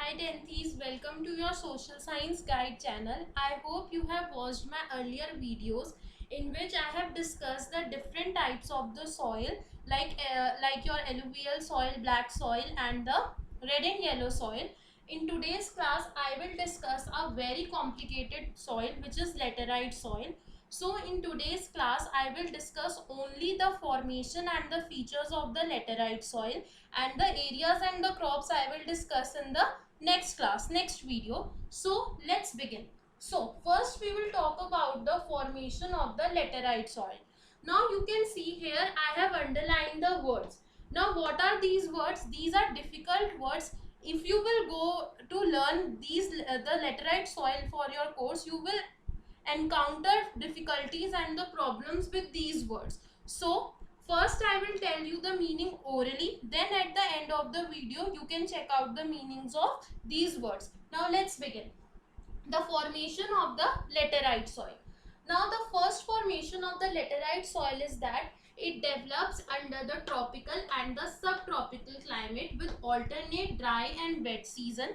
Hi Tenthis, welcome to your social science guide channel. I hope you have watched my earlier videos in which I have discussed the different types of the soil like your alluvial soil, black soil and the red and yellow soil. In today's class I will discuss a very complicated soil which is laterite soil. So in today's class I will discuss only the formation and the features of the laterite soil, and the areas and the crops I will discuss in the next class, next video. So let's begin. So first we will talk about the formation of the laterite soil. Now you can see here I have underlined the words. Now what are these words? These are difficult words. If you will go to learn these the laterite soil for your course, you will encounter difficulties and the problems with these words. So first I will tell you the meaning orally, then at the end of the video you can check out the meanings of these words. Now let's begin. The formation of the laterite soil. Now the first formation of the laterite soil is that it develops under the tropical and the subtropical climate with alternate dry and wet season.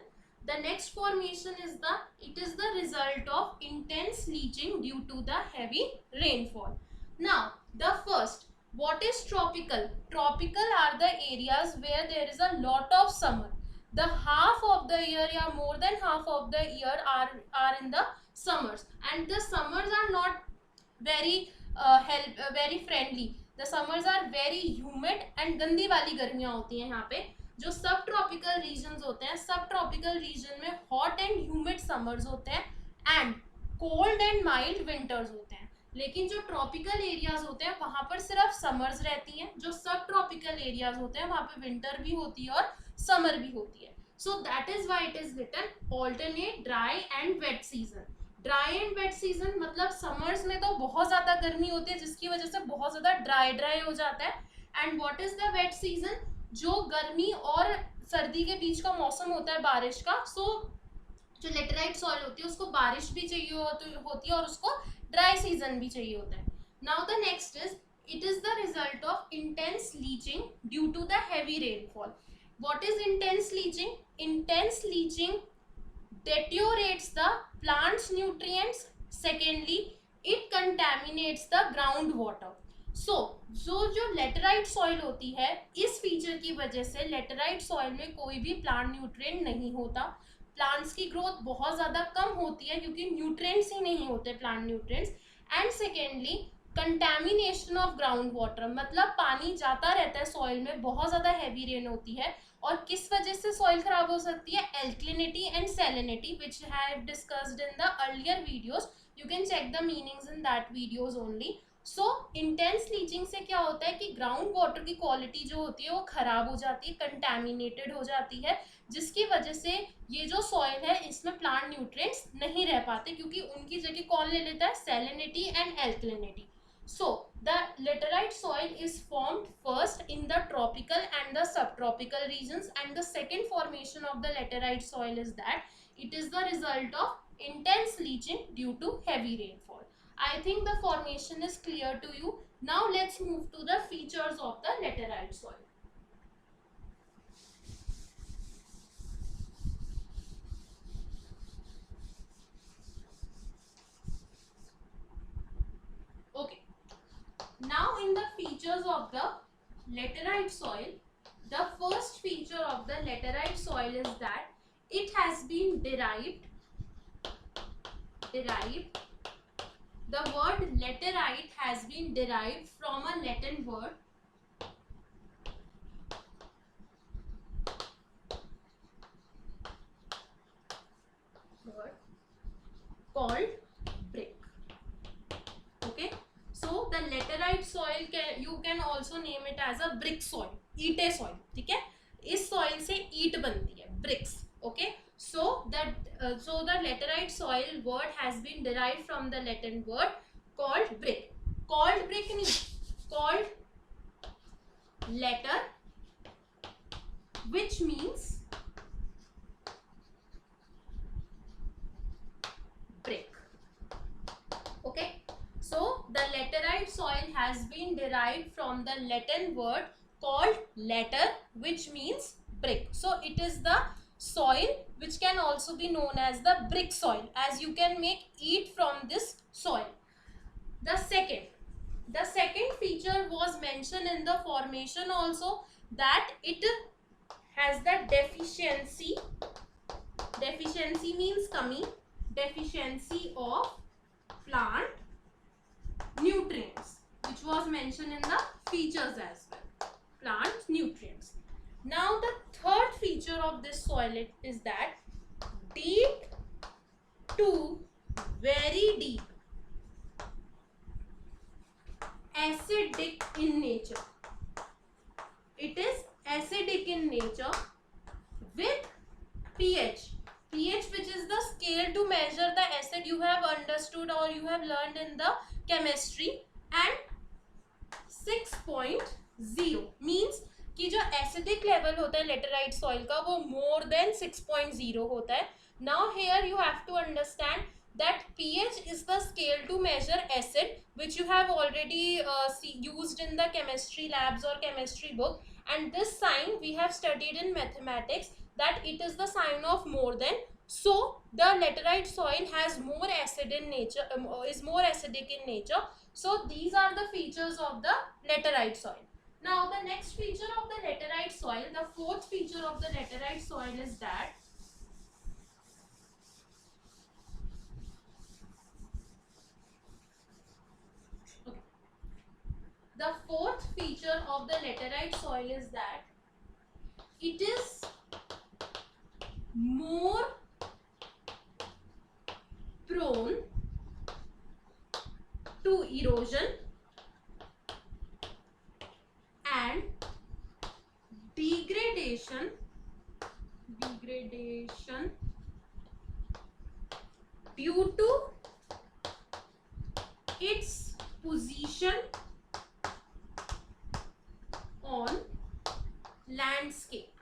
The next formation is it is the result of intense leaching due to the heavy rainfall. Now the first, what is tropical? Tropical are the areas where there is a lot of summer. The half of the year, yeah, more than half of the year are in the summers, and the summers are not very friendly. The summers are very humid and गंदी वाली गर्मियाँ होती हैं यहाँ पे. जो सब tropical regions होते हैं, सब ट्रॉपिकल रीजन में हॉट एंड ह्यूमिड समर्स होते हैं and cold and mild winters होते हैं. लेकिन जो ट्रॉपिकल एरियाज होते हैं वहां पर सिर्फ समर्स रहती हैं. जो सब ट्रॉपिकल एरियाज होते हैं वहां पे विंटर भी होती है और समर भी होती है. So that is why it is written alternate dry and wet season. Dry and wet season मतलब समर्स में तो बहुत ज्यादा गर्मी होती है जिसकी वजह से बहुत ज्यादा ड्राई हो जाता है. And what is the wet season? जो गर्मी और सर्दी के बीच का मौसम होता है बारिश का. सो जो लेटराइट सॉइल होती है उसको बारिश भी चाहिए होती है और उसको ड्राई सीजन भी चाहिए होता है. Now the next is it is the result of intense leaching due to the heavy rainfall. What is intense leaching? Intense leaching deteriorates the plant's nutrients. Secondly, it contaminates the groundwater. So जो laterite soil होती है, इस feature की वजह से laterite soil में कोई भी प्लांट न्यूट्रिएंट नहीं होता. प्लांट्स की ग्रोथ बहुत ज़्यादा कम होती है क्योंकि न्यूट्रिएंट्स ही नहीं होते, plant nutrients. And secondly, contamination of ground water, मतलब पानी जाता रहता है सॉइल में, बहुत ज़्यादा हैवी रेन होती है. और किस वजह से सॉइल खराब हो सकती है? Alkalinity and salinity, which I have discussed in the earlier videos. You can check the meanings in that videos only. So intense leaching से क्या होता है कि ग्राउंड वाटर की क्वालिटी जो होती है वो खराब हो जाती है, कंटैमिनेटेड हो जाती है, जिसकी वजह से ये जो सॉइल है इसमें प्लांट न्यूट्रिएंट्स नहीं रह पाते क्योंकि उनकी जगह कौन ले लेता है? Salinity and alkalinity. So the laterite soil is formed first in the tropical and the subtropical regions, and the second formation of the laterite soil is that it is the result of intense leaching due to heavy rainfall. I think the formation is clear to you. Now let's move to the features of the laterite soil. Okay. Now in the features of the laterite soil, the first feature of the laterite soil is that it has been derived. The word laterite has been derived from a Latin word called brick. Okay. So the laterite soil you can also name it as a brick soil, ईंटे soil. ठीक है, इस soil से ईंट बनती है, bricks. Okay. So the laterite soil word has been derived from the Latin word called brick. Called brick नहीं, called letter, which means brick. Okay. So the laterite soil has been derived from the Latin word called letter, which means brick. So it is the soil which can also be known as the brick soil, as you can make eat from this soil. The second feature was mentioned in the formation also, that it has the deficiency. Deficiency means kami. Deficiency of plant nutrients, which was mentioned in the features as well. Plant nutrients. Now the third feature of this soil is that deep to very deep acidic in nature. It is acidic in nature with pH. pH, which is the scale to measure the acid, you have understood or you have learned in the chemistry, and 6.0 means कि जो acidic level होता है laterite soil का वो more than 6.0 होता है. Now here you have to understand that pH is the scale to measure acid, which you have already used in the chemistry labs or chemistry book, and this sign we have studied in mathematics, that it is the sign of more than. So the laterite soil has more acid in nature, is more acidic in nature. So these are the features of the laterite soil. Now the next feature of the laterite soil, the fourth feature of the laterite soil is that the fourth feature of the laterite soil is that it is more prone to erosion and degradation due to its position on landscape.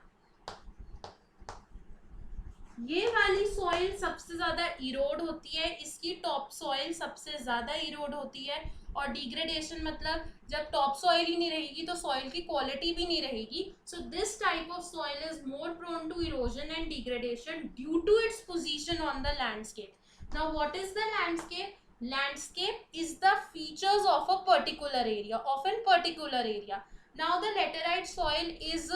ये वाली soil सबसे ज्यादा इरोड होती है, इसकी top soil सबसे ज्यादा इरोड होती है, और डिग्रेडेशन मतलब जब टॉप सॉइल ही नहीं रहेगी तो सॉइल की क्वालिटी भी नहीं रहेगी. So this type of soil is more prone to erosion and degradation due to its position on the landscape. Now what is the landscape? Landscape is the features of a particular area, of a particular area. Now the laterite soil is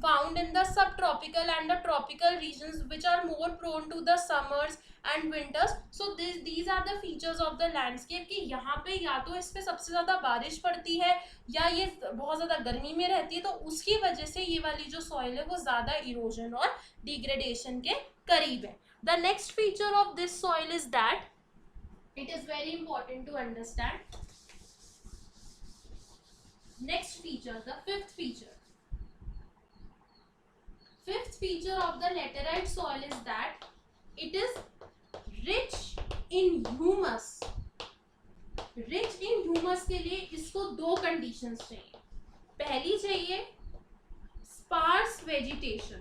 found in the subtropical and the tropical regions, which are more prone to the summers and winters. So these are the features of the landscape कि यहाँ पे या तो इस पे सबसे ज़्यादा बारिश पड़ती है या ये बहुत ज़्यादा गर्मी में रहती है, तो उसकी वजह से ये वाली जो सॉइल है वो ज़्यादा इरोजन और डिग्रेडेशन के करीब है. The next feature of this soil is that it is very important to understand. Next feature, the fifth feature. Fifth feature of the laterite soil is that it is rich in humus. Rich in humus के लिए इसको दो conditions चाहिए. पहली चाहिए sparse vegetation.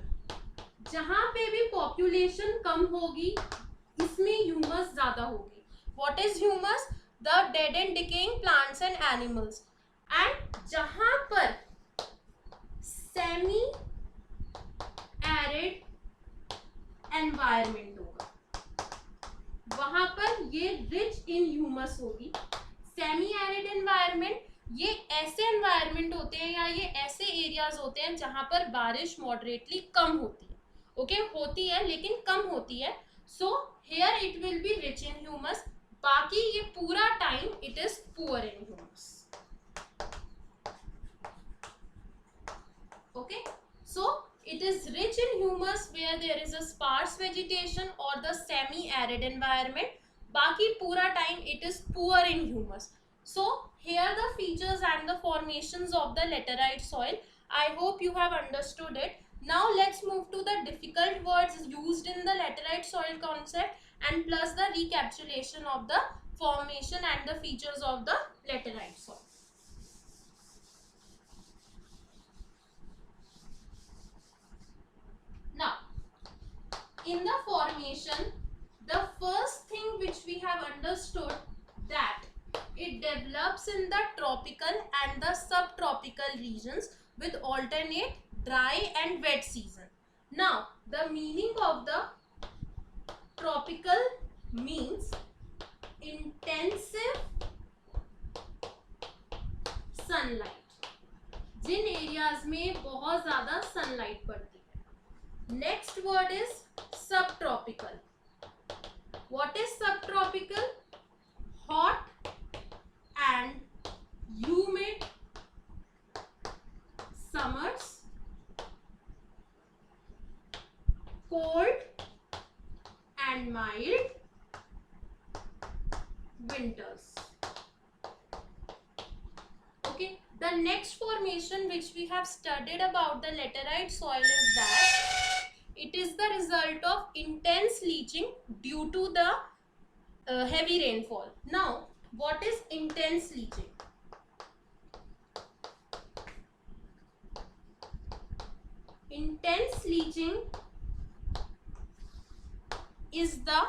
जहाँ पे भी population कम होगी इसमें humus ज़्यादा होगी. What is humus? The dead and decaying plants and animals. And जहाँ पर semi arid environment होगा वहां पर ये rich in humus होगी. Semi arid environment ये ऐसे environment होते हैं या ये ऐसे areas होते हैं जहां पर बारिश moderately कम होती है. ओके होती है लेकिन कम होती है. So here it will be rich in humus. बाकी ये पूरा time it is poor in humus. Okay, so it is rich in humus where there is a sparse vegetation or the semi-arid environment. बाकी पूरा time it is poor in humus. So here the features and the formations of the laterite soil. I hope you have understood it. Now let's move to the difficult words used in the laterite soil concept and plus the recapitulation of the formation and the features of the laterite soil. Now, in the formation, the first thing which we have understood that it develops in the tropical and the subtropical regions with alternate dry and wet season. Now, The meaning of the tropical means intensive sunlight, Jin areas में बहुत ज्यादा sunlight पड़ती है. Next word is सब tropical. What is सब tropical? Hot and humid summers, cold and mild winters. Okay, the next formation which we have studied about the laterite soil is that it is the result of intense leaching due to the heavy rainfall. Now, what is intense leaching? Intense leaching is the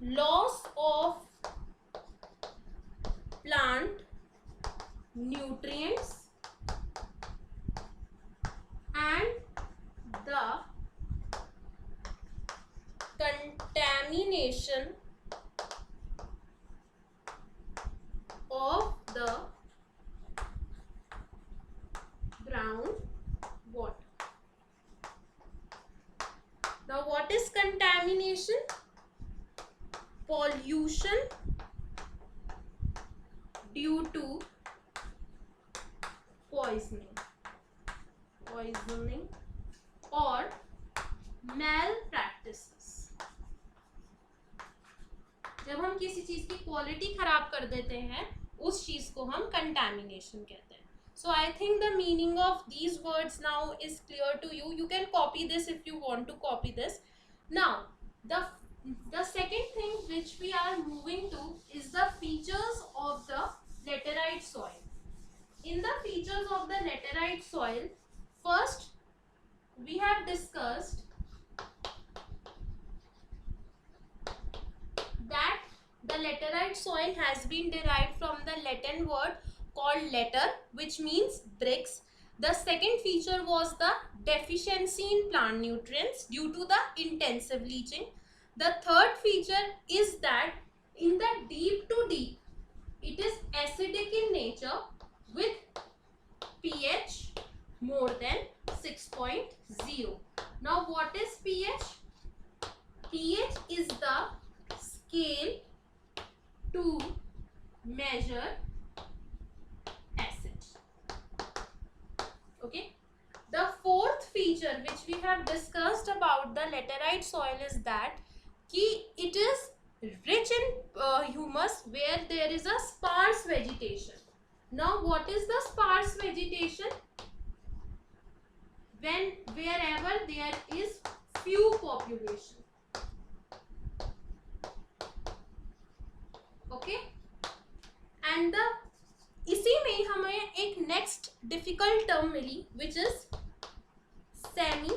loss of plant nutrients and the contamination of the groundwater. Now, what is contamination? Pollution due to poisoning or malpractices. जब हम किसी चीज की quality खराब कर देते हैं, उस चीज को हम कंटामिनेशन कहते हैं. So I think the meaning of these words now is clear to you. You can copy this if you want to copy this. Now, the second thing which we are moving to is the features of the laterite soil. In the features of the laterite soil, first we have discussed that the laterite soil has been derived from the Latin word called later, which means bricks. The second feature was the deficiency in plant nutrients due to the intensive leaching. The third feature is that in the deep to deep, it is acidic in nature with pH more than 6.0. Now, what is pH? pH is the scale to measure acid. Okay. The fourth feature which we have discussed about the laterite soil is that it is rich in humus where there is a sparse vegetation. Now, what is the sparse vegetation? Wherever there is few population. Okay, and इसी में हमें एक next difficult term मिली which is semi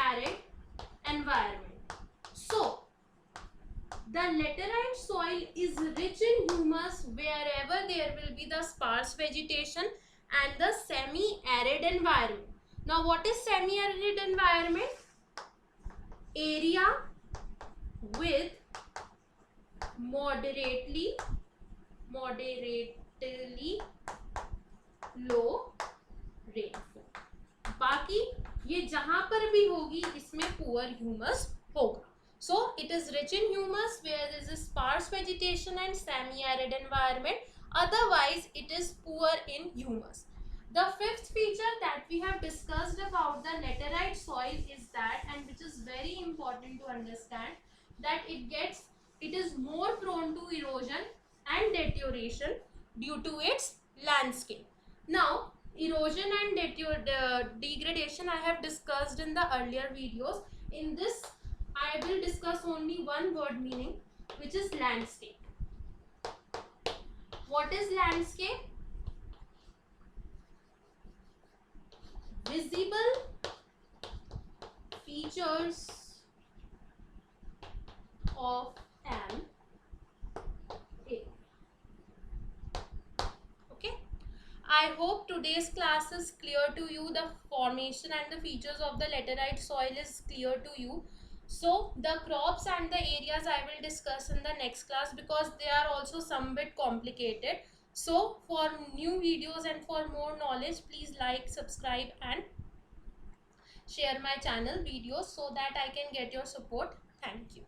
arid environment. So the laterite soil is rich in humus wherever there will be the sparse vegetation and the semi arid environment. Now, what is semi arid environment? Area with moderately low rainfall. बाकी ये जहां पर भी होगी इसमें poor humus होगा. So it is rich in humus where there is a sparse vegetation and semi-arid environment. Otherwise, it is poor in humus. The fifth feature that we have discussed about the laterite soil is that, and which is very important to understand, that it is more prone to erosion and deterioration due to its landscape. Now, erosion and degradation I have discussed in the earlier videos. In this, I will discuss only one word meaning, which is landscape. What is landscape? Visible features of an area. Okay, I hope today's class is clear to you. The formation and the features of the laterite soil is clear to you. So the crops and the areas I will discuss in the next class, because they are also some bit complicated. So for new videos and for more knowledge, please like, subscribe and share my channel videos so that I can get your support. Thank you.